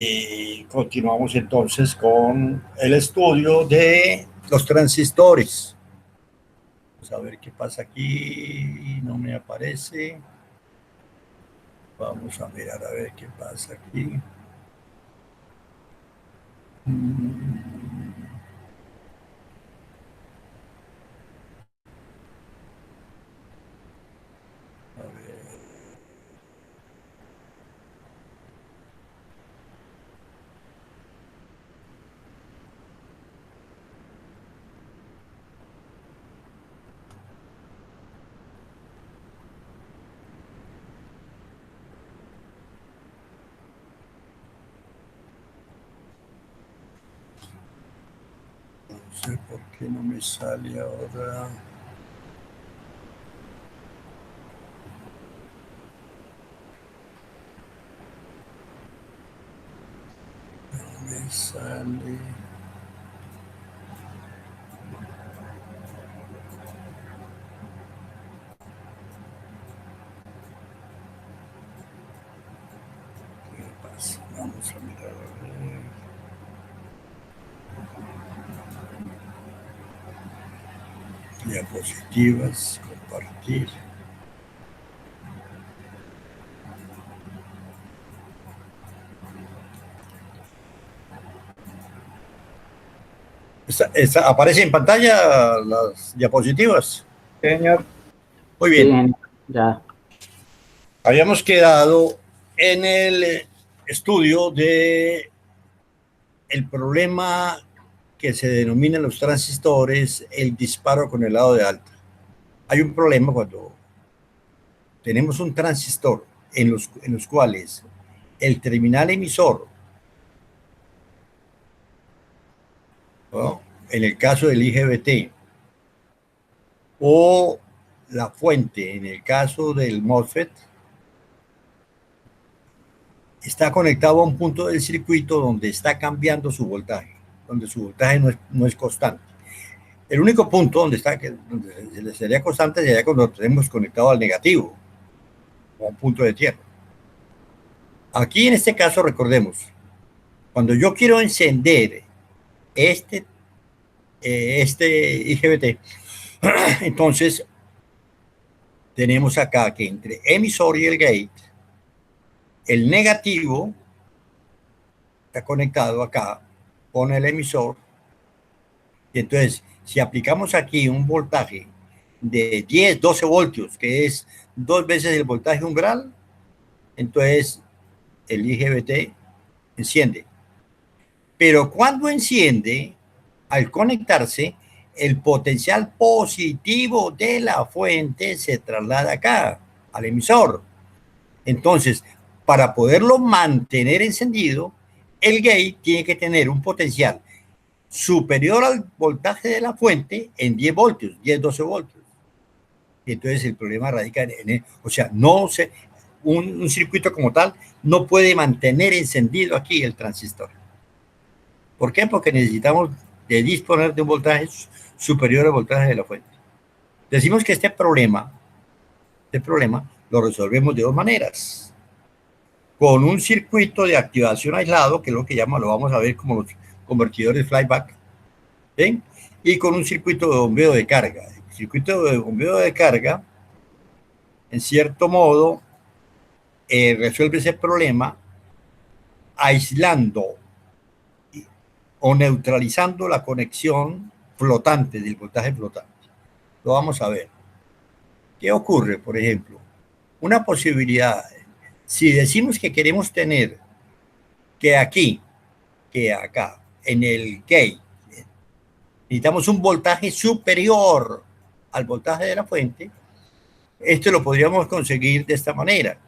Y continuamos entonces con el estudio de los transistores. Vamos a ver qué pasa aquí. No me aparece. Vamos a mirar a ver qué pasa aquí. A ver. No sé por qué no me sale ahora. No me sale. ¿Qué pasa? Vamos a mirar a ver. Diapositivas, compartir. ¿Aparece en pantalla las diapositivas? Señor. Muy bien. Sí, ya. Habíamos quedado en el estudio de el problema que se denomina en los transistores el disparo con el lado de alta. Hay un problema cuando tenemos un transistor en los cuales el terminal emisor, ¿no?, en el caso del IGBT, o la fuente en el caso del MOSFET, está conectado a un punto del circuito donde está cambiando su voltaje, donde su voltaje no es constante. El único punto donde sería constante sería cuando lo tenemos conectado al negativo, o a un punto de tierra. Aquí en este caso, recordemos, cuando yo quiero encender este IGBT, entonces tenemos acá que entre emisor y el gate, el negativo está conectado acá con el emisor, y entonces si aplicamos aquí un voltaje de 10, 12 voltios, que es 2 veces el voltaje umbral, entonces el IGBT enciende. Pero cuando enciende, al conectarse, el potencial positivo de la fuente se traslada acá, al emisor. Entonces, para poderlo mantener encendido, el gate tiene que tener un potencial superior al voltaje de la fuente en 10 voltios, 10, 12 voltios. Y entonces el problema radica o sea, no se, un circuito como tal no puede mantener encendido aquí el transistor. ¿Por qué? Porque necesitamos disponer de un voltaje superior al voltaje de la fuente. Decimos que este problema lo resolvemos de dos maneras. Con un circuito de activación aislado, que es lo que lo vamos a ver como los convertidores flyback, ¿sí?, y con un circuito de bombeo de carga. El circuito de bombeo de carga, en cierto modo, resuelve ese problema aislando o neutralizando la conexión flotante, del voltaje flotante. Lo vamos a ver. ¿Qué ocurre, por ejemplo? Una posibilidad, si decimos que queremos tener que aquí, que acá, en el gate, necesitamos un voltaje superior al voltaje de la fuente, esto lo podríamos conseguir de esta manera.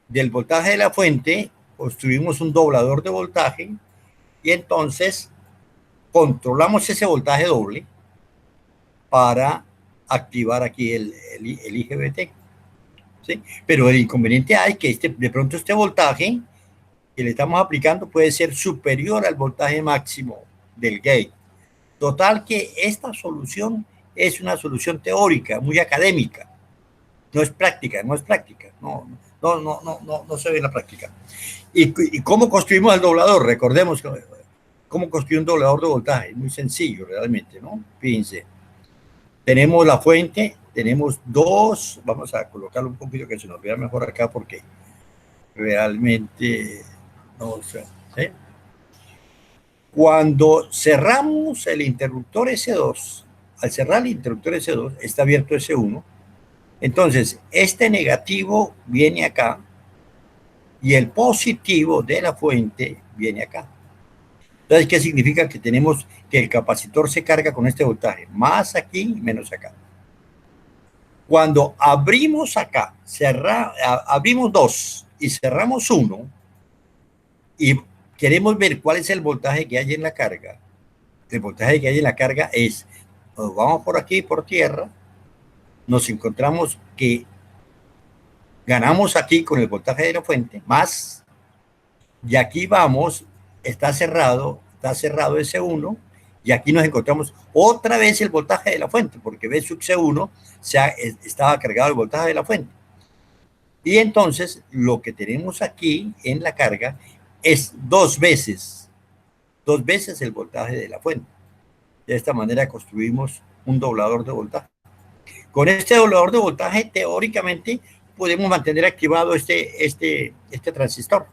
Del voltaje de la fuente construimos un doblador de voltaje y entonces controlamos ese voltaje doble para activar aquí el IGBT. ¿Sí? Pero el inconveniente hay que de pronto este voltaje que le estamos aplicando puede ser superior al voltaje máximo del gate. Total que esta solución es una solución teórica, muy académica. No es práctica, no no se ve en la práctica. ¿Y cómo construimos el doblador? Recordemos cómo construir un doblador de voltaje. Es muy sencillo realmente, ¿no? Fíjense. Tenemos la fuente, tenemos dos, vamos a colocarlo un poquito que se nos vea mejor acá porque realmente no sé. ¿Sí? Cuando cerramos el interruptor S2, al cerrar el interruptor S2, está abierto S1, entonces este negativo viene acá y el positivo de la fuente viene acá. Entonces, ¿qué significa? Que tenemos que el capacitor se carga con este voltaje, más aquí, menos acá. Cuando abrimos acá, abrimos 2 y cerramos 1 y queremos ver cuál es el voltaje que hay en la carga, el voltaje que hay en la carga es, nos vamos por aquí, por tierra, nos encontramos que ganamos aquí con el voltaje de la fuente, más, y aquí vamos, está cerrado ese 1, y aquí nos encontramos otra vez el voltaje de la fuente, porque V sub C1 estaba cargado el voltaje de la fuente. Y entonces lo que tenemos aquí en la carga es dos veces el voltaje de la fuente. De esta manera construimos un doblador de voltaje. Con este doblador de voltaje, teóricamente, podemos mantener activado este transistor.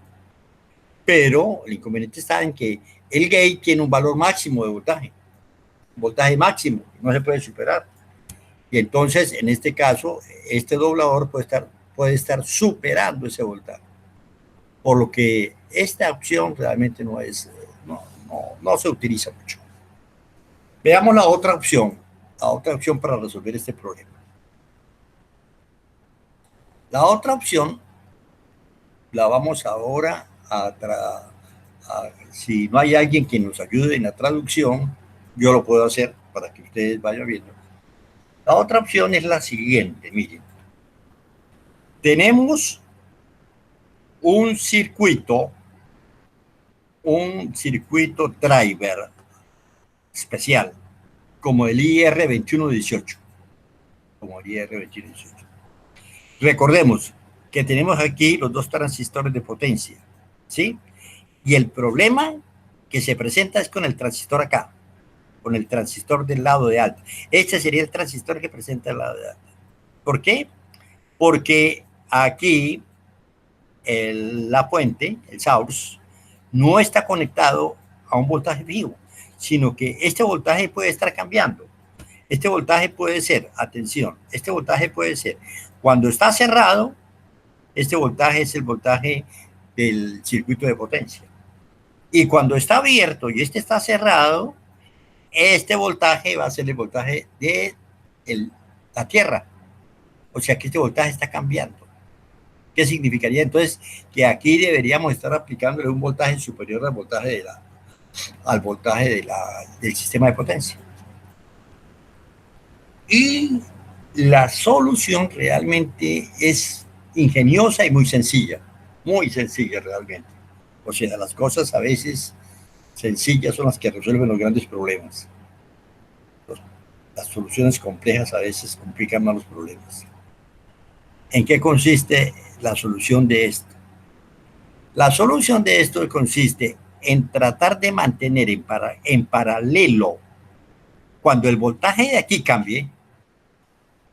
Pero el inconveniente está en que el gate tiene un valor máximo de voltaje máximo, no se puede superar. Y entonces, en este caso, este doblador puede estar superando ese voltaje. Por lo que esta opción realmente no se utiliza mucho. Veamos la otra opción para resolver este problema. La otra opción la vamos ahora si no hay alguien que nos ayude en la traducción, yo lo puedo hacer para que ustedes vayan viendo. La otra opción es la siguiente, miren. Tenemos un circuito driver especial, como el IR2118. Recordemos que tenemos aquí los dos transistores de potencia, ¿sí? Y el problema que se presenta es con el transistor acá, con el transistor del lado de alta. Este sería el transistor que presenta el lado de alta. ¿Por qué? Porque aquí la fuente, el source, no está conectado a un voltaje fijo, sino que este voltaje puede estar cambiando. Este voltaje puede ser, atención, este voltaje puede ser, cuando está cerrado, este voltaje es el voltaje del circuito de potencia. Y cuando está abierto y este está cerrado, este voltaje va a ser el voltaje de la Tierra. O sea que este voltaje está cambiando. ¿Qué significaría entonces? Que aquí deberíamos estar aplicándole un voltaje superior al voltaje del sistema de potencia. Y la solución realmente es ingeniosa y muy sencilla realmente. O sea, las cosas a veces sencillas son las que resuelven los grandes problemas. Las soluciones complejas a veces complican más los problemas. ¿En qué consiste la solución de esto? La solución de esto consiste en tratar de mantener en paralelo, cuando el voltaje de aquí cambie,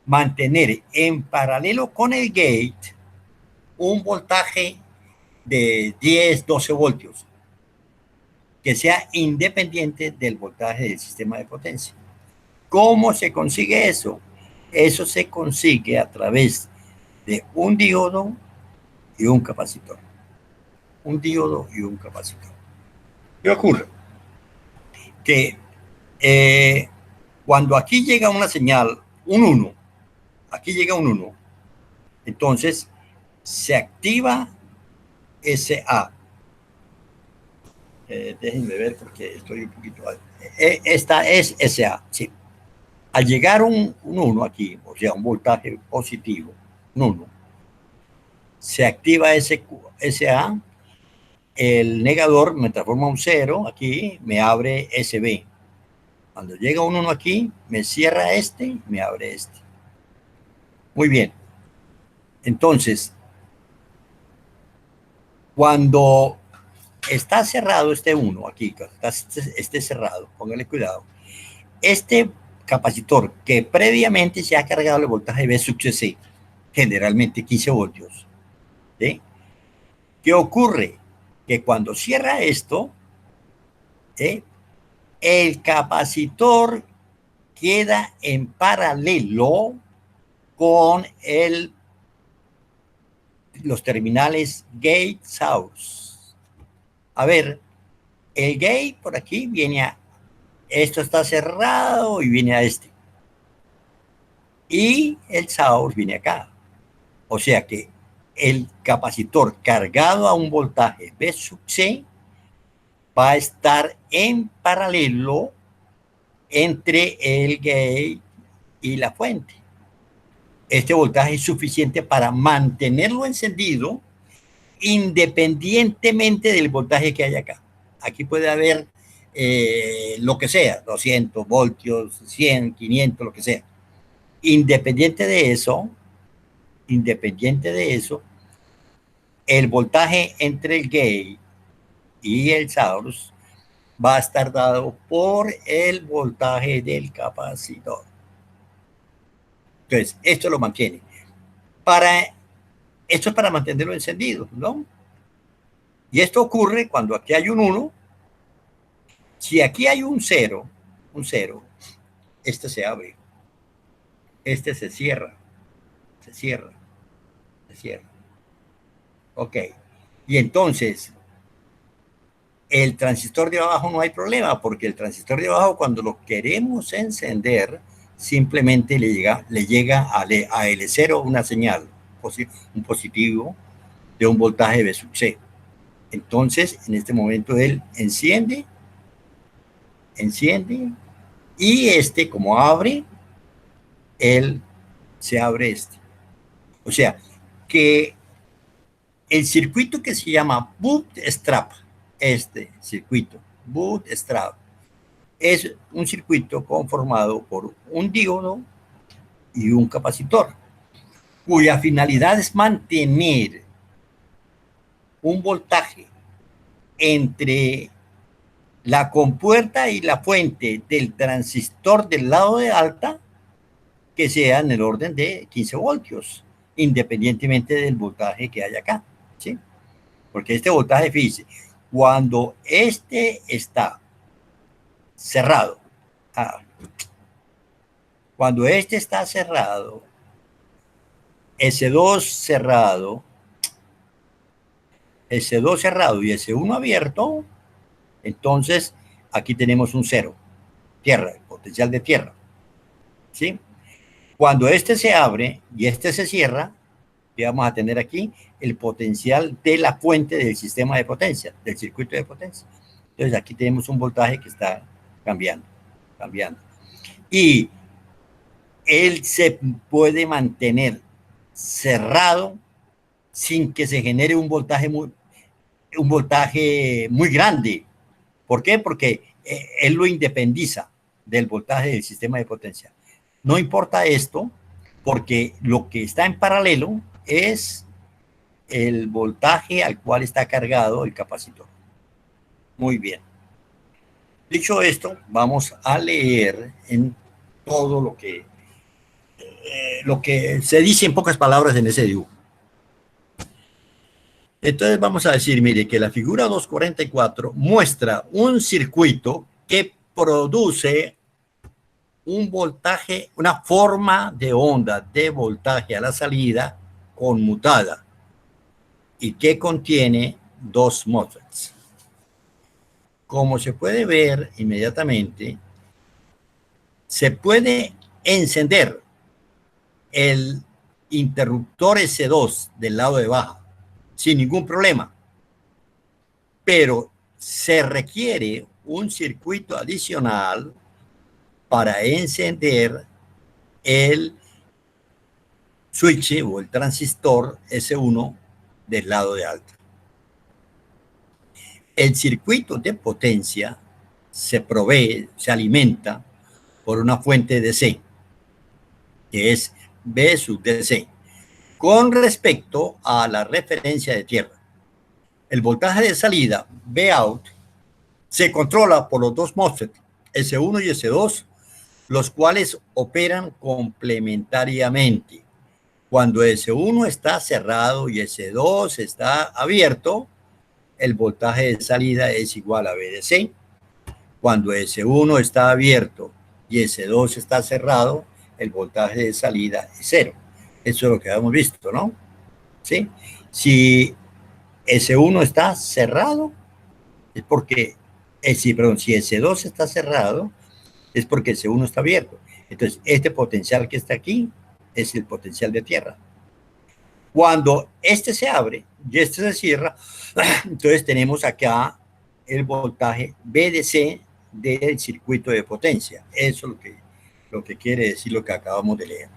mantener en paralelo con el gate un voltaje de 10, 12 voltios, que sea independiente del voltaje del sistema de potencia. ¿Cómo se consigue eso? Eso se consigue a través de un diodo y un capacitor. Un diodo y un capacitor. ¿Qué ocurre? Que cuando aquí llega una señal, un 1, aquí llega un 1, entonces se activa SA. Déjenme ver porque estoy un poquito... esta es SA, sí. Al llegar un 1 aquí, o sea, un voltaje positivo, un 1, se activa SA, el negador me transforma un 0 aquí, me abre SB. Cuando llega un 1 aquí, me cierra este, me abre este. Muy bien. Entonces, Cuando está cerrado este 1 aquí, esté cerrado, póngale cuidado. Este capacitor que previamente se ha cargado el voltaje B sub C, generalmente 15 voltios. ¿Sí? ¿Qué ocurre? Que cuando cierra esto, el capacitor queda en paralelo con los terminales gate source. A ver, el gate por aquí viene a esto, está cerrado y viene a este. Y el source viene acá. O sea que el capacitor cargado a un voltaje B sub C va a estar en paralelo entre el gate y la fuente. Este voltaje es suficiente para mantenerlo encendido independientemente del voltaje que hay acá. Aquí puede haber lo que sea, 200 voltios, 100, 500, lo que sea. Independiente de eso, el voltaje entre el gate y el source va a estar dado por el voltaje del capacitor. Entonces, esto lo mantiene. Esto es para mantenerlo encendido, ¿no? Y esto ocurre cuando aquí hay un 1. Si aquí hay un 0, este se abre. Este se cierra. Ok. Y entonces, el transistor de abajo no hay problema, porque el transistor de abajo, cuando lo queremos encender, simplemente le llega a L0 una señal, un positivo de un voltaje B sub C. Entonces, en este momento él enciende, y como abre, se abre este. O sea, que el circuito que se llama bootstrap, este circuito, bootstrap, es un circuito conformado por un diodo y un capacitor, cuya finalidad es mantener un voltaje entre la compuerta y la fuente del transistor del lado de alta que sea en el orden de 15 voltios, independientemente del voltaje que hay acá, ¿sí? Porque este voltaje, fíjese, cuando este está cerrado, cuando este está cerrado, S2 cerrado, S2 cerrado y S1 abierto, entonces aquí tenemos un 0, tierra, el potencial de tierra, ¿sí? Cuando este se abre y este se cierra, ¿qué vamos a tener aquí? El potencial de la fuente del sistema de potencia, del circuito de potencia. Entonces aquí tenemos un voltaje que está cambiando. Y él se puede mantener cerrado sin que se genere un voltaje muy grande. ¿Por qué? Porque él lo independiza del voltaje del sistema de potencia. No importa esto, porque lo que está en paralelo es el voltaje al cual está cargado el capacitor. Muy bien. Dicho esto, vamos a leer en todo lo que se dice en pocas palabras en ese dibujo. Entonces vamos a decir, mire, que la figura 244 muestra un circuito que produce un voltaje, una forma de onda de voltaje a la salida conmutada y que contiene dos MOSFETs. Como se puede ver inmediatamente, se puede encender el interruptor S2 del lado de baja sin ningún problema, pero se requiere un circuito adicional para encender el switch o el transistor S1 del lado de alta. El circuito de potencia se provee, se alimenta por una fuente DC, que es B sub DC, con respecto a la referencia de tierra. El voltaje de salida, Vout, se controla por los dos MOSFET, S1 y S2, los cuales operan complementariamente. Cuando S1 está cerrado y S2 está abierto, el voltaje de salida es igual a VDC. Cuando S1 está abierto y S2 está cerrado, el voltaje de salida es cero. Eso es lo que hemos visto, ¿no? ¿Sí? Si S1 está cerrado, es porque, si S2 está cerrado, es porque S1 está abierto. Entonces, este potencial que está aquí es el potencial de tierra. Cuando este se abre y este se cierra, entonces tenemos acá el voltaje VDC del circuito de potencia. Eso es lo que quiere decir lo que acabamos de leer.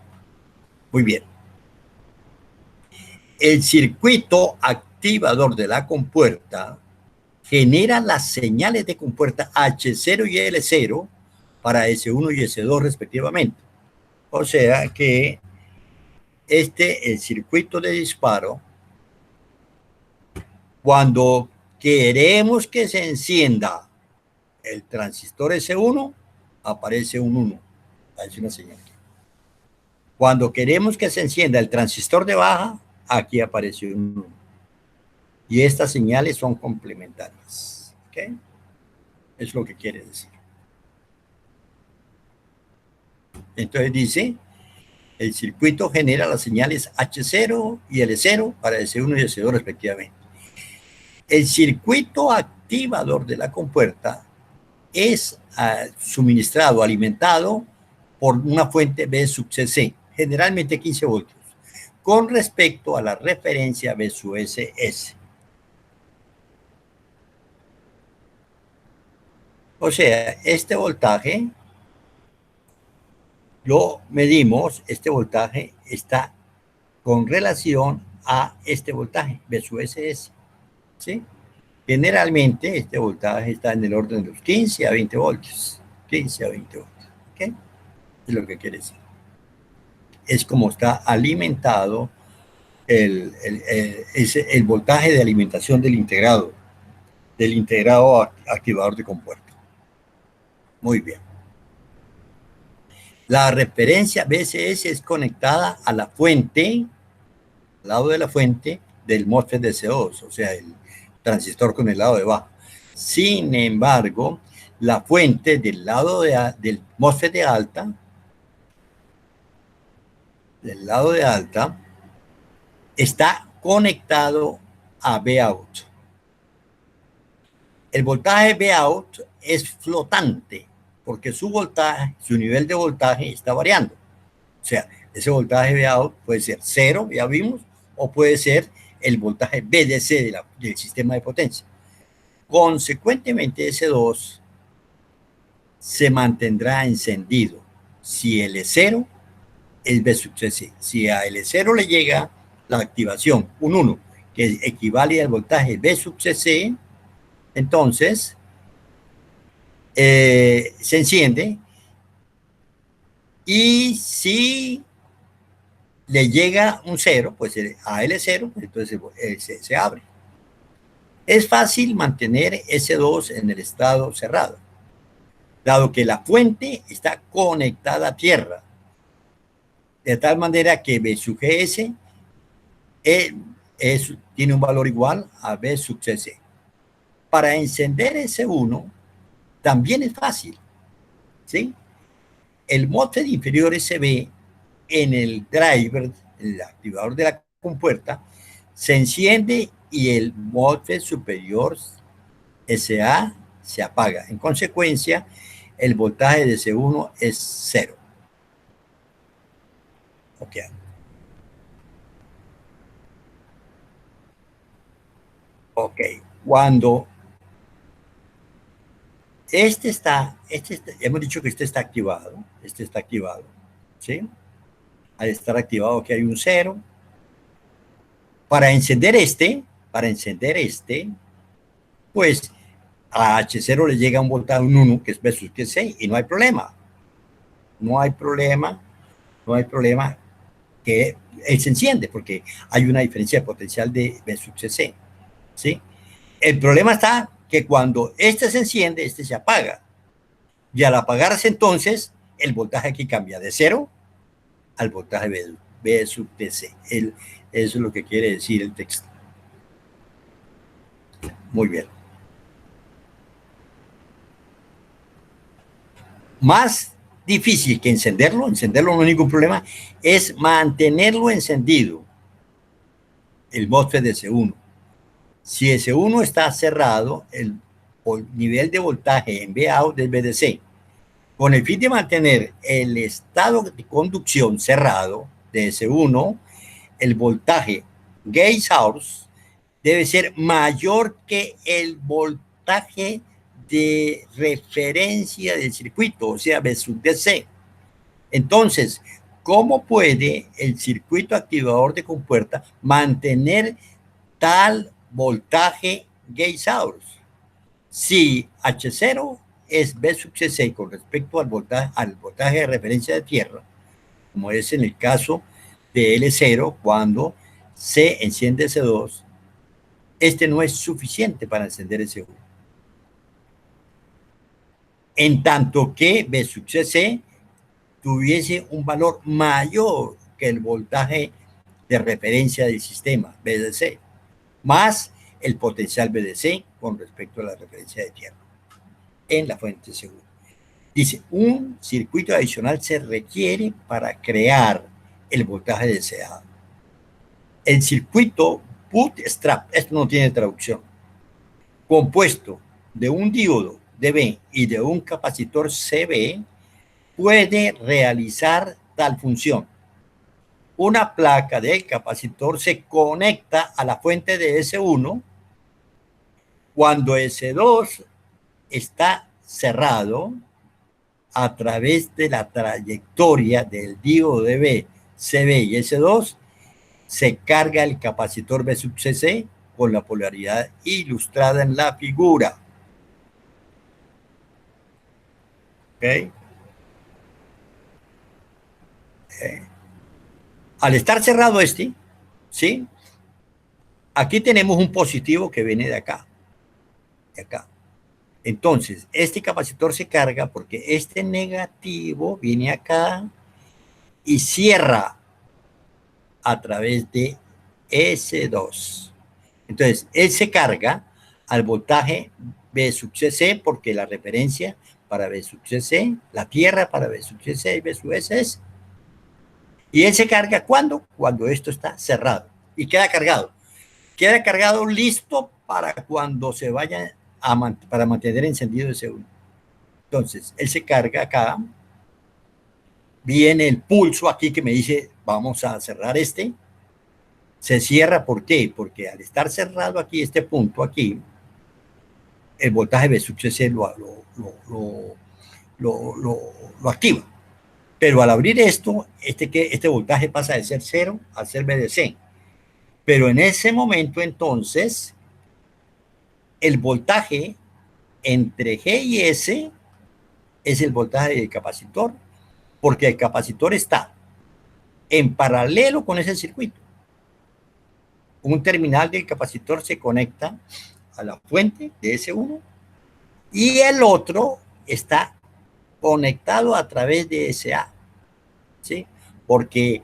Muy bien. El circuito activador de la compuerta genera las señales de compuerta H0 y L0 para S1 y S2 respectivamente. O sea que el circuito de disparo, cuando queremos que se encienda el transistor S1, aparece un 1. Aparece una señal. Cuando queremos que se encienda el transistor de baja, aquí aparece un 1. Y estas señales son complementarias. ¿Okay? Es lo que quiere decir. Entonces dice, el circuito genera las señales H0 y L0 para S1 y S2 respectivamente. El circuito activador de la compuerta es suministrado, alimentado por una fuente B sub CC, generalmente 15 voltios, con respecto a la referencia B sub SS. O sea, este voltaje, lo medimos, este voltaje está con relación a este voltaje, B sub SS, ¿sí? Generalmente este voltaje está en el orden de los 15 a 20 voltios. 15 a 20 voltios. ¿Okay? Es lo que quiere decir. Es como está alimentado el voltaje de alimentación del integrado activador de compuerta. Muy bien. La referencia BSS es conectada a la fuente, al lado de la fuente del MOSFET de CO2, o sea, el transistor con el lado de abajo. Sin embargo, la fuente del lado del MOSFET de alta, está conectado a Vout. El voltaje Vout es flotante porque su nivel de voltaje está variando. O sea, ese voltaje Vout puede ser 0, ya vimos, o puede ser el voltaje VDC del sistema de potencia. Consecuentemente, S2 se mantendrá encendido si L0 es B sub CC. Si a L0 le llega la activación, un 1, que equivale al voltaje B sub CC, entonces se enciende, y si le llega un 0, pues a L0, entonces se abre. Es fácil mantener S2 en el estado cerrado, dado que la fuente está conectada a tierra, de tal manera que B sub GS tiene un valor igual a B sub CC. Para encender S1 también es fácil, ¿sí? El MOSFET inferior SB en el driver, el activador de la compuerta, se enciende y el MOSFET superior SA se apaga. En consecuencia, el voltaje de C1 es 0. Ok. Ok. Cuando hemos dicho que este está activado, ¿sí? Al estar activado aquí hay un 0. Para encender pues a H0 le llega un voltaje, un 1, que es B sub 6, y no hay problema. No hay problema que él se enciende, porque hay una diferencia de potencial de B sub CC, ¿sí? El problema está que cuando este se enciende, este se apaga. Y al apagarse entonces, el voltaje aquí cambia de 0 al voltaje B sub DC. Eso es lo que quiere decir el texto. Muy bien. Más difícil que encenderlo no hay ningún problema, es mantenerlo encendido, el MOSFET de S1. Si S1 está cerrado, el nivel de voltaje en Vout es VDC. Con el fin de mantener el estado de conducción cerrado de S1, el voltaje gate source debe ser mayor que el voltaje de referencia del circuito, o sea, V sub DC. Entonces, ¿cómo puede el circuito activador de compuerta mantener tal voltaje gate source? Si H0 es V sub CC con respecto al voltaje de referencia de tierra, como es en el caso de L0, cuando se enciende S2, este no es suficiente para encender S1. En tanto que V sub CC tuviese un valor mayor que el voltaje de referencia del sistema, VDC, más el potencial VDC con respecto a la referencia de tierra en la fuente segura. Dice, un circuito adicional se requiere para crear el voltaje deseado. El circuito bootstrap, esto no tiene traducción, compuesto de un diodo DB y de un capacitor CB, puede realizar tal función. Una placa del capacitor se conecta a la fuente de S1 cuando S2 está cerrado a través de la trayectoria del diodo DB, CB y S2, se carga el capacitor B sub CC con la polaridad ilustrada en la figura. ¿Ok? Al estar cerrado este, ¿sí? Aquí tenemos un positivo que viene de acá. De acá. Entonces, este capacitor se carga porque este negativo viene acá y cierra a través de S2. Entonces, él se carga al voltaje B sub CC porque la referencia para B sub CC, la tierra para B sub CC y B sub S es. Y él se carga ¿cuándo? Cuando esto está cerrado y queda cargado. Queda cargado listo para cuando se vaya para mantener encendido ese uno. Entonces, él se carga acá. Viene el pulso aquí que me dice, vamos a cerrar este. Se cierra, ¿por qué? Porque al estar cerrado aquí, este punto aquí, el voltaje B sub CC lo activa. Pero al abrir esto, este voltaje pasa de ser 0 a ser VDC. Pero en ese momento, entonces, el voltaje entre G y S es el voltaje del capacitor, porque el capacitor está en paralelo con ese circuito. Un terminal del capacitor se conecta a la fuente de S1 y el otro está conectado a través de SA, ¿sí? Porque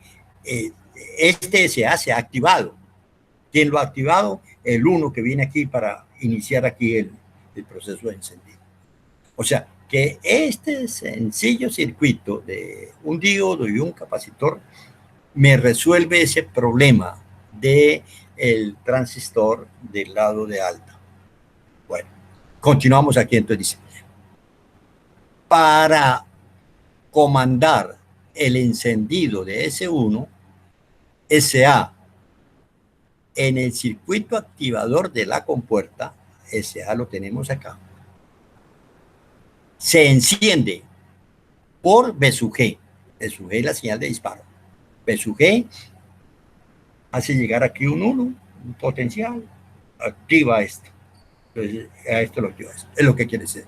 este SA se ha activado. ¿Quién lo ha activado? El 1 que viene aquí para iniciar aquí el proceso de encendido. O sea, que este sencillo circuito de un diodo y un capacitor me resuelve ese problema del transistor del lado de alta. Bueno, continuamos aquí. Entonces dice, para comandar el encendido de S1, SA en el circuito activador de la compuerta, SA lo tenemos acá, se enciende por B sub G. B sub G es la señal de disparo. B sub G hace llegar aquí un 1, un potencial, activa esto. Entonces, a esto lo activa. Es lo que quiere decir.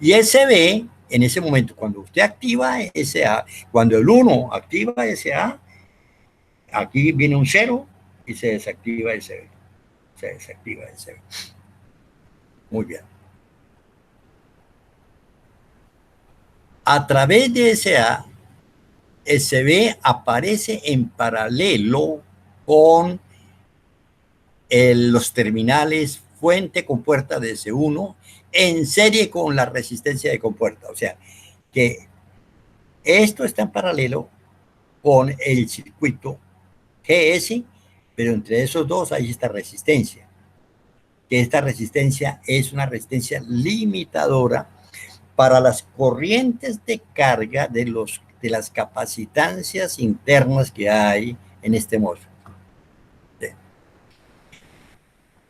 Y SB, en ese momento, cuando usted activa SA, cuando el 1 activa SA, aquí viene un 0 y se desactiva SB. Se desactiva SB. Muy bien. A través de SA, SB aparece en paralelo con los terminales fuente compuerta de S1 en serie con la resistencia de compuerta. O sea, que esto está en paralelo con el circuito GS, pero entre esos dos hay esta resistencia, que esta resistencia es una resistencia limitadora para las corrientes de carga de las capacitancias internas que hay en este MOSFET.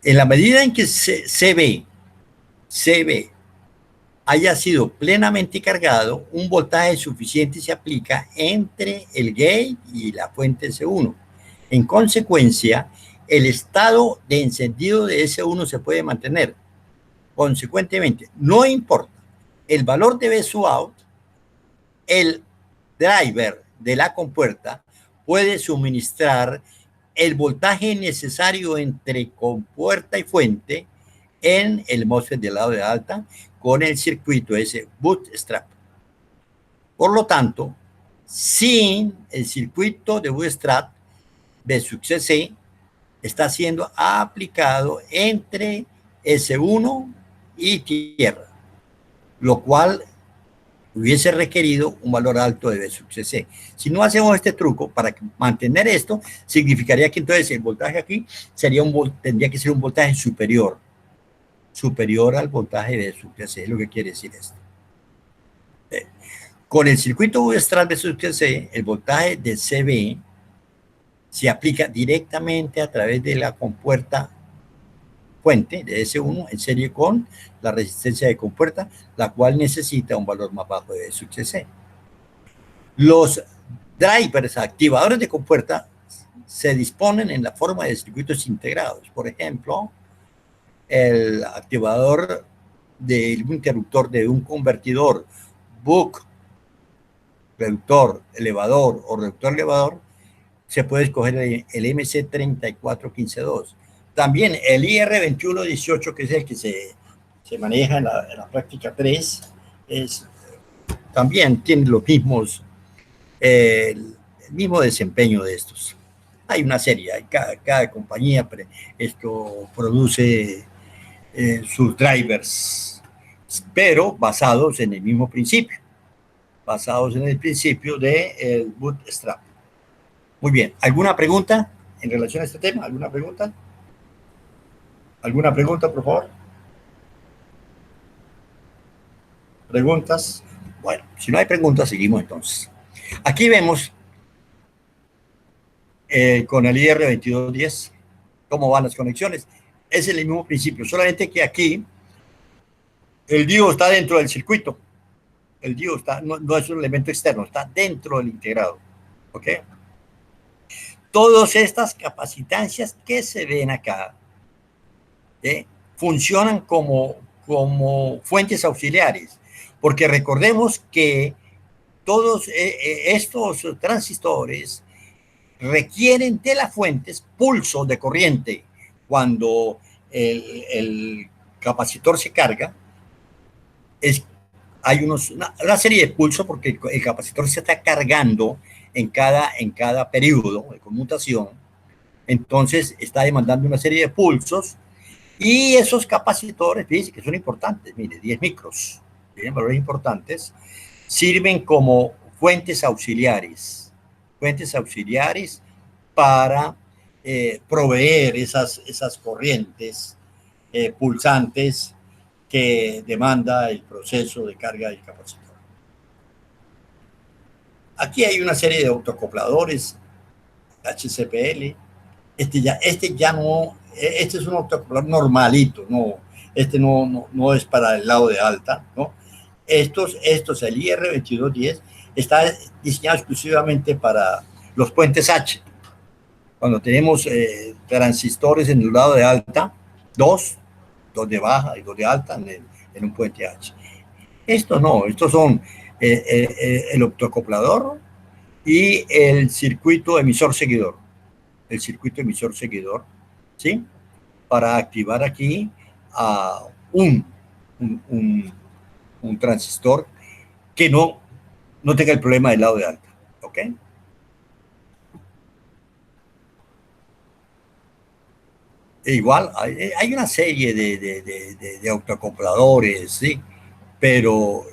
En la medida en que CB haya sido plenamente cargado, un voltaje suficiente se aplica entre el gate y la fuente S1. En consecuencia, el estado de encendido de S1 se puede mantener. Consecuentemente, no importa el valor de VSU-out, el driver de la compuerta puede suministrar el voltaje necesario entre compuerta y fuente en el MOSFET del lado de alta con el circuito ese bootstrap. Por lo tanto, sin el circuito de bootstrap de C está siendo aplicado entre S1 y tierra, lo cual hubiese requerido un valor alto de B sub CC. Si no hacemos este truco, para mantener esto, significaría que entonces el voltaje aquí tendría que ser un voltaje superior al voltaje de sub CC, es lo que quiere decir esto. Con el circuito bootstrap de sub CC, el voltaje de CB se aplica directamente a través de la compuerta fuente de S1 en serie con la resistencia de compuerta, la cual necesita un valor más bajo de sub CC. Los drivers activadores de compuerta se disponen en la forma de circuitos integrados. Por ejemplo, el activador de un interruptor de un convertidor, buck, reductor, elevador o reductor elevador, se puede escoger el MC34152. También el IR2118, que es el que se maneja en la práctica 3, también tiene los mismos, el mismo desempeño de estos. Hay una serie, cada compañía esto produce sus drivers, pero basados en el mismo principio, del bootstrap. Muy bien, ¿alguna pregunta en relación a este tema? ¿Alguna pregunta? ¿Alguna pregunta, por favor? ¿Preguntas? Bueno, si no hay preguntas, seguimos entonces. Aquí vemos con el IR2210 cómo van las conexiones. Es el mismo principio, solamente que aquí el DIO está dentro del circuito. El DIO no es un elemento externo, está dentro del integrado. ¿Ok? Todas estas capacitancias que se ven acá funcionan como fuentes auxiliares, porque recordemos que todos estos transistores requieren de las fuentes pulsos de corriente. Cuando el capacitor se carga, hay una serie de pulsos porque el capacitor se está cargando en cada periodo de conmutación. Entonces está demandando una serie de pulsos y esos capacitores, fíjense que son importantes, mire, 10 micros, tienen valores importantes, sirven como fuentes auxiliares para proveer esas corrientes pulsantes que demanda el proceso de carga del capacitor. Aquí hay una serie de autoacopladores HCPL. Este es un autoacoplador normalito, este no es para el lado de alta, ¿no? El IR2210 está diseñado exclusivamente para los puentes H. Cuando tenemos transistores en el lado de alta, dos de baja y dos de alta en un puente H. Estos son el optoacoplador y el circuito emisor-seguidor. ¿Sí? Para activar aquí a un, un transistor que no tenga el problema del lado de alta. ¿Ok? E igual, hay una serie de autoacopladores, ¿sí? Pero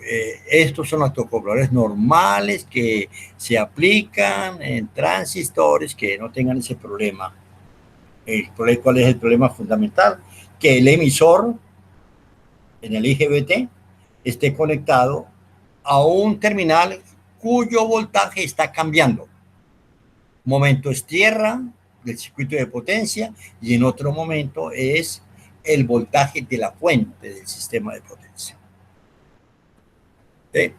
estos son autoacopladores normales que se aplican en transistores que no tengan ese problema. ¿Cuál es el problema fundamental? Que el emisor en el IGBT esté conectado a un terminal cuyo voltaje está cambiando. Un momento es tierra del circuito de potencia y en otro momento es el voltaje de la fuente del sistema de potencia. ¿Sí?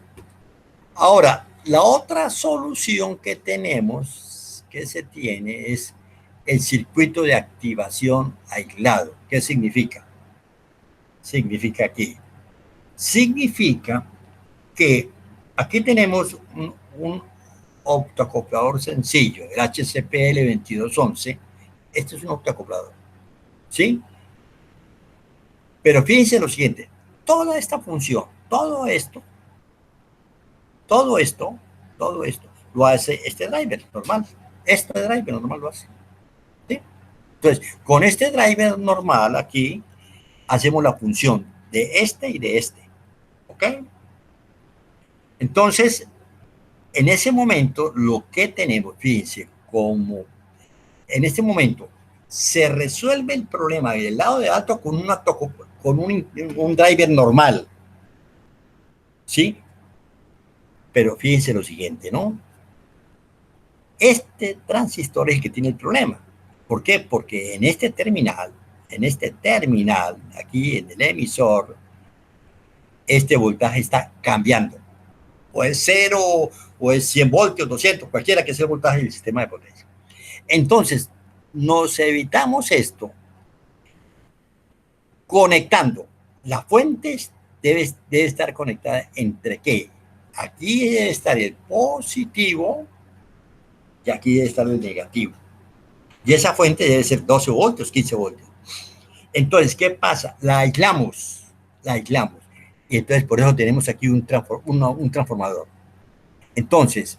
Ahora, la otra solución que tenemos, que se tiene, es el circuito de activación aislado. ¿Qué significa? Significa que aquí tenemos un optoacoplador sencillo, el HCPL 2211. Este es un optoacoplador, ¿sí? Pero fíjense lo siguiente, toda esta función, todo esto lo hace este driver normal. Este driver normal lo hace, ¿sí? Entonces, con este driver normal aquí, hacemos la función de este y de este, ¿ok? Entonces, en ese momento, lo que tenemos, fíjense, como en este momento se resuelve el problema del lado de alto con un driver normal, ¿sí? Pero fíjense lo siguiente, ¿no? Este transistor es el que tiene el problema. ¿Por qué? Porque en este terminal, aquí en el emisor, este voltaje está cambiando. O es 0, o es 100 voltios, 200, cualquiera que sea el voltaje del sistema de potencia. Entonces, nos evitamos esto conectando. Las fuentes debe estar conectada entre qué. Aquí debe estar el positivo y aquí debe estar el negativo. Y esa fuente debe ser 12 voltios, 15 voltios. Entonces, ¿qué pasa? La aislamos. Y entonces por eso tenemos aquí un transformador. Entonces,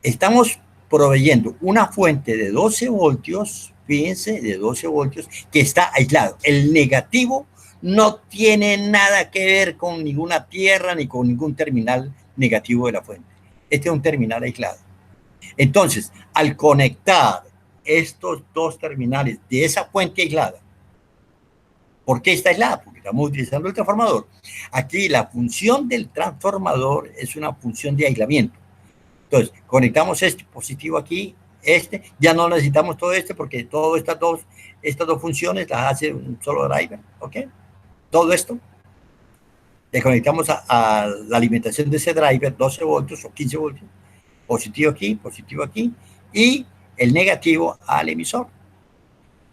estamos proveyendo una fuente de 12 voltios, fíjense, de 12 voltios, que está aislado. El negativo no tiene nada que ver con ninguna tierra ni con ningún terminal negativo de la fuente. Este es un terminal aislado. Entonces, al conectar estos dos terminales de esa fuente aislada, ¿por qué está aislada? Porque estamos utilizando el transformador. Aquí la función del transformador es una función de aislamiento. Entonces, conectamos este positivo aquí, ya no necesitamos todo porque todas estas dos funciones las hace un solo driver, ¿ok? Todo esto, le conectamos a la alimentación de ese driver, 12 voltios o 15 voltios, positivo aquí, y el negativo al emisor.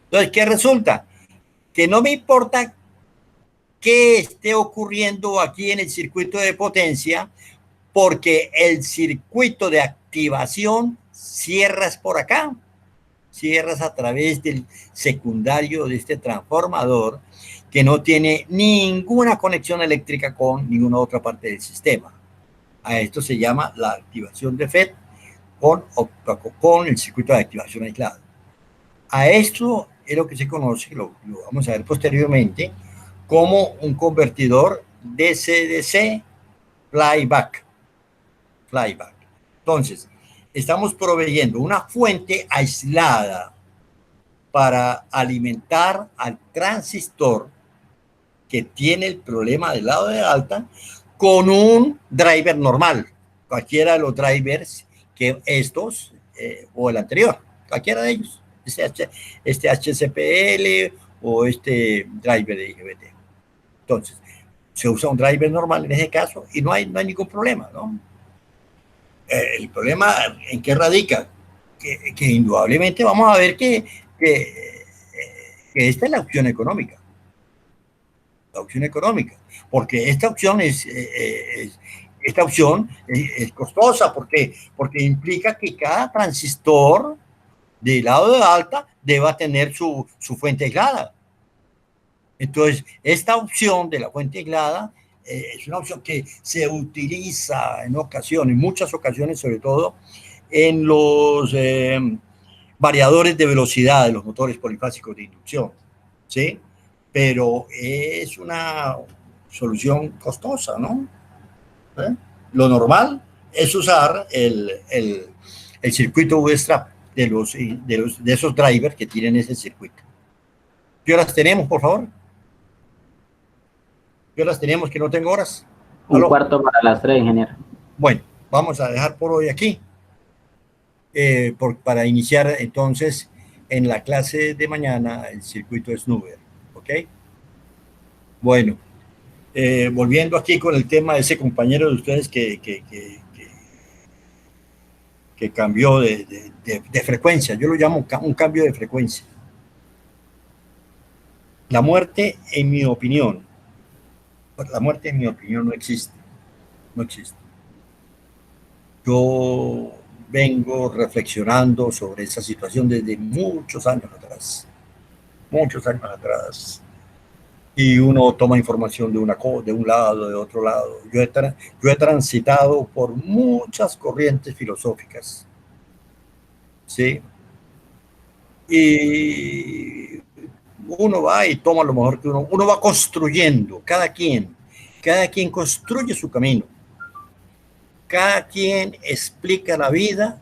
Entonces, ¿qué resulta? Que no me importa qué esté ocurriendo aquí en el circuito de potencia, porque el circuito de activación cierras por acá, cierras a través del secundario de este transformador que no tiene ninguna conexión eléctrica con ninguna otra parte del sistema. A esto se llama la activación de FET con el circuito de activación aislado. A esto es lo que se conoce, lo vamos a ver posteriormente, como un convertidor DC-DC flyback. Entonces, estamos proveyendo una fuente aislada para alimentar al transistor que tiene el problema del lado de alta con un driver normal, cualquiera de los drivers que estos o el anterior, cualquiera de ellos, este HCPL o este driver de IGBT. Entonces, se usa un driver normal en ese caso y no hay ningún problema, ¿no? El problema en qué radica, que indudablemente vamos a ver que esta es la opción económica. Porque esta opción es costosa, porque implica que cada transistor de lado de alta deba tener su fuente aislada. Entonces, esta opción de la fuente aislada es una opción que se utiliza en ocasiones, en muchas ocasiones, sobre todo en los variadores de velocidad de los motores polifásicos de inducción, ¿sí? Pero es una solución costosa, ¿no? ¿Eh? Lo normal es usar el circuito bootstrap de esos drivers que tienen ese circuito. ¿Qué horas tenemos, por favor? ¿Qué horas tenemos que no tengo horas? Un ¿Aló? cuarto para las 3, ingeniero. Bueno, vamos a dejar por hoy aquí para iniciar entonces en la clase de mañana el circuito Snoover. ¿Ok? Bueno, volviendo aquí con el tema de ese compañero de ustedes que cambió de frecuencia. Yo lo llamo un cambio de frecuencia. La muerte, en mi opinión, no existe. No existe. Yo vengo reflexionando sobre esa situación desde muchos años atrás. Muchos años atrás. Y uno toma información de un lado, de otro lado. Yo he transitado por muchas corrientes filosóficas. ¿Sí? Y uno va y toma lo mejor que uno va construyendo, cada quien construye su camino, cada quien explica la vida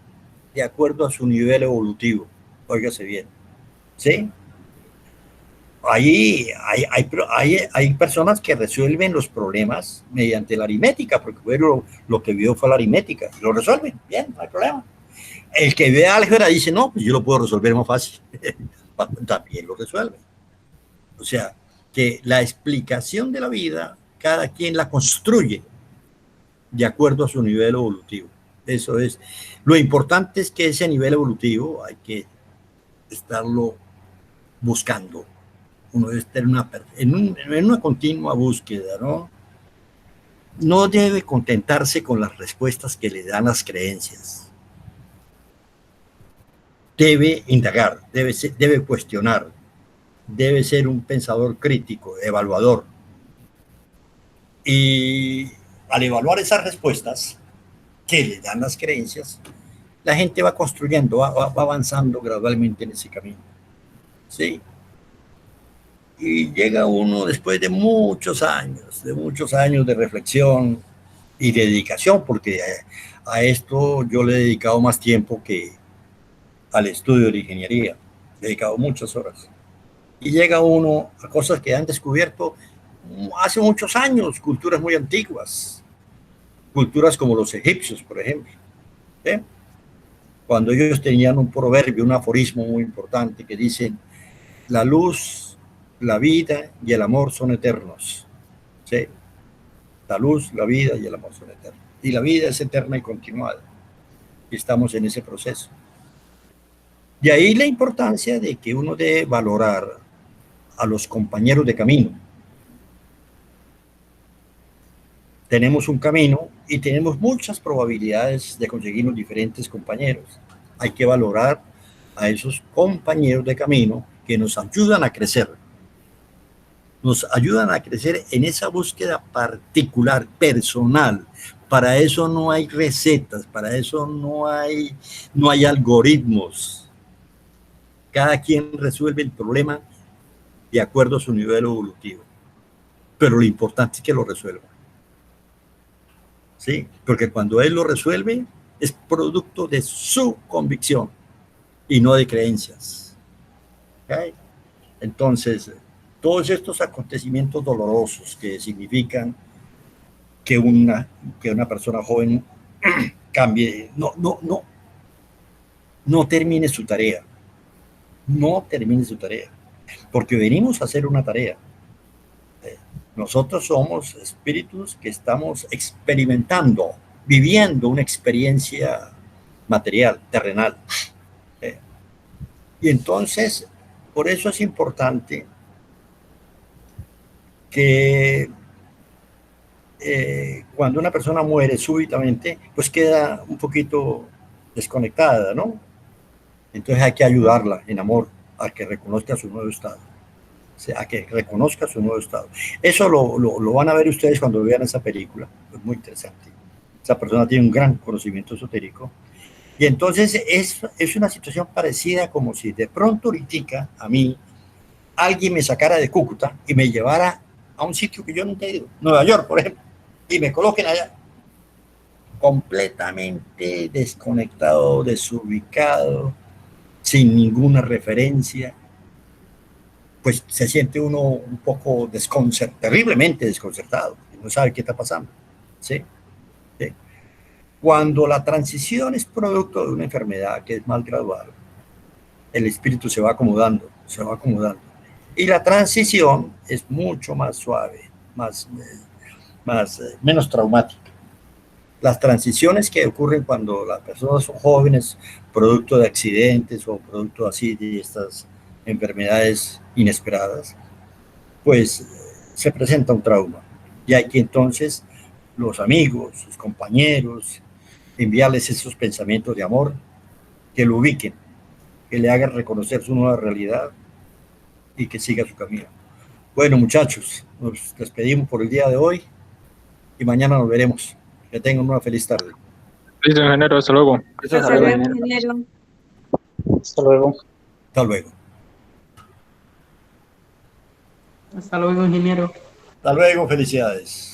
de acuerdo a su nivel evolutivo, óigase bien, ¿sí? Hay personas que resuelven los problemas mediante la aritmética, porque bueno, lo que vio fue la aritmética, y lo resuelven, bien, no hay problema. El que ve álgebra dice, no, pues yo lo puedo resolver más fácil, también lo resuelve. O sea, que la explicación de la vida, cada quien la construye de acuerdo a su nivel evolutivo. Eso es. Lo importante es que ese nivel evolutivo hay que estarlo buscando. Uno debe estar en una continua búsqueda, ¿no? No debe contentarse con las respuestas que le dan las creencias. Debe indagar, debe cuestionar, debe ser un pensador crítico, evaluador. Y al evaluar esas respuestas que le dan las creencias, la gente va construyendo, va avanzando gradualmente en ese camino. ¿Sí? Y llega uno después de muchos años de reflexión y dedicación, porque a esto yo le he dedicado más tiempo que al estudio de la ingeniería. He dedicado muchas horas. Y llega uno a cosas que han descubierto hace muchos años, culturas muy antiguas, culturas como los egipcios, por ejemplo. ¿Eh? Cuando ellos tenían un proverbio, un aforismo muy importante que dice, la luz, la vida y el amor son eternos. ¿Sí? La luz, la vida y el amor son eternos. Y la vida es eterna y continuada. Y estamos en ese proceso. De ahí la importancia de que uno debe valorar a los compañeros de camino. Tenemos un camino y tenemos muchas probabilidades de conseguirnos diferentes compañeros. Hay que valorar a esos compañeros de camino que nos ayudan a crecer. Nos ayudan a crecer en esa búsqueda particular, personal. Para eso no hay recetas, para eso no hay algoritmos. Cada quien resuelve el problema de acuerdo a su nivel evolutivo. Pero lo importante es que lo resuelva. ¿Sí? Porque cuando él lo resuelve, es producto de su convicción y no de creencias. ¿Okay? Entonces, todos estos acontecimientos dolorosos que significan que una persona joven cambie, no termine su tarea. No termine su tarea. Porque venimos a hacer una tarea. Nosotros somos espíritus que estamos experimentando, viviendo una experiencia material, terrenal. Y entonces, por eso es importante que cuando una persona muere súbitamente, pues queda un poquito desconectada, ¿no? Entonces hay que ayudarla en amor a que reconozca su nuevo estado. a que reconozca su nuevo estado. Eso lo van a ver ustedes cuando vean esa película, es muy interesante. Esa persona tiene un gran conocimiento esotérico, y entonces es una situación parecida como si de pronto ahorita a mí alguien me sacara de Cúcuta y me llevara a un sitio que yo nunca he ido, Nueva York, por ejemplo, y me coloquen allá, completamente desconectado, desubicado, sin ninguna referencia, pues se siente uno un poco desconcertado, terriblemente desconcertado, no sabe qué está pasando, ¿sí? ¿Sí? Cuando la transición es producto de una enfermedad que es más gradual, el espíritu se va acomodando, se va acomodando. Y la transición es mucho más suave, menos traumática. Las transiciones que ocurren cuando las personas son jóvenes, producto de accidentes o producto así de estas enfermedades inesperadas, pues se presenta un trauma. Y hay que entonces los amigos, sus compañeros, enviarles esos pensamientos de amor que lo ubiquen, que le hagan reconocer su nueva realidad y que siga su camino. Bueno, muchachos, nos despedimos por el día de hoy y mañana nos veremos. Que tengan una feliz tarde. Listo, ingeniero, hasta luego. Hasta luego, ingeniero. Hasta luego. Hasta luego. Hasta luego, ingeniero. Hasta luego, felicidades.